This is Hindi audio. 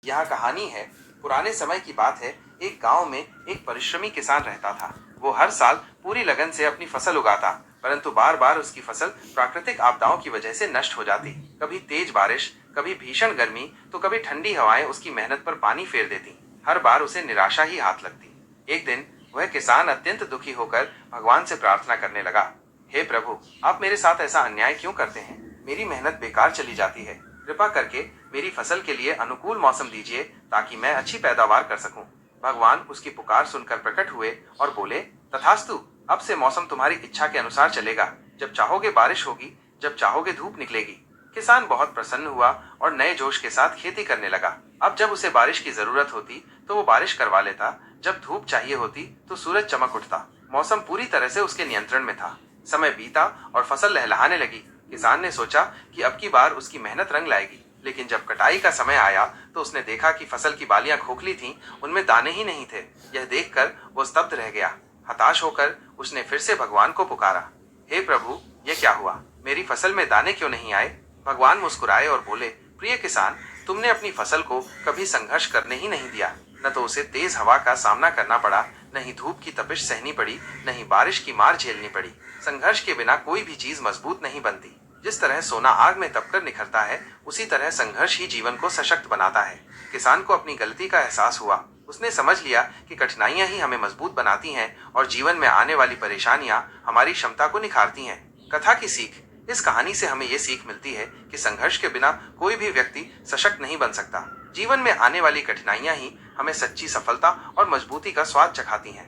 यह कहानी है, पुराने समय की बात है। एक गांव में एक परिश्रमी किसान रहता था। वो हर साल पूरी लगन से अपनी फसल उगाता, परंतु बार बार उसकी फसल प्राकृतिक आपदाओं की वजह से नष्ट हो जाती। कभी तेज बारिश, कभी भीषण गर्मी, तो कभी ठंडी हवाएं उसकी मेहनत पर पानी फेर देती। हर बार उसे निराशा ही हाथ लगती। एक दिन वह किसान अत्यंत दुखी होकर भगवान से प्रार्थना करने लगा। हे प्रभु, आप मेरे साथ ऐसा अन्याय क्यों करते हैं? मेरी मेहनत बेकार चली जाती है। कृपा करके मेरी फसल के लिए अनुकूल मौसम दीजिए, ताकि मैं अच्छी पैदावार कर सकूं। भगवान उसकी पुकार सुनकर प्रकट हुए और बोले, तथास्तु, अब से मौसम तुम्हारी इच्छा के अनुसार चलेगा। जब चाहोगे बारिश होगी, जब चाहोगे धूप निकलेगी। किसान बहुत प्रसन्न हुआ और नए जोश के साथ खेती करने लगा। अब जब उसे बारिश की जरूरत होती तो वो बारिश करवा लेता, जब धूप चाहिए होती तो सूरज चमक उठता। मौसम पूरी तरह से उसके नियंत्रण में था। समय बीता और फसल लहलहाने लगी। किसान ने सोचा कि अब की बार उसकी मेहनत रंग लाएगी, लेकिन जब कटाई का समय आया तो उसने देखा कि फसल की बालियां खोखली थीं, उनमें दाने ही नहीं थे। यह देखकर वो स्तब्ध रह गया। हताश होकर उसने फिर से भगवान को पुकारा, हे प्रभु, यह क्या हुआ? मेरी फसल में दाने क्यों नहीं आए? भगवान मुस्कुराए और बोले, प्रिय किसान, तुमने अपनी फसल को कभी संघर्ष करने ही नहीं दिया। न तो उसे तेज हवा का सामना करना पड़ा, न ही धूप की तपिश सहनी पड़ी, न ही बारिश की मार झेलनी पड़ी। संघर्ष के बिना कोई भी चीज मजबूत नहीं बनती। जिस तरह सोना आग में तपकर निखरता है, उसी तरह संघर्ष ही जीवन को सशक्त बनाता है। किसान को अपनी गलती का एहसास हुआ। उसने समझ लिया कि कठिनाइयां ही हमें मजबूत बनाती हैं और जीवन में आने वाली परेशानियां हमारी क्षमता को निखारती हैं। कथा की सीख। इस कहानी से हमें ये सीख मिलती है कि संघर्ष के बिना कोई भी व्यक्ति सशक्त नहीं बन सकता। जीवन में आने वाली कठिनाइयां ही हमें सच्ची सफलता और मजबूती का स्वाद चखाती हैं।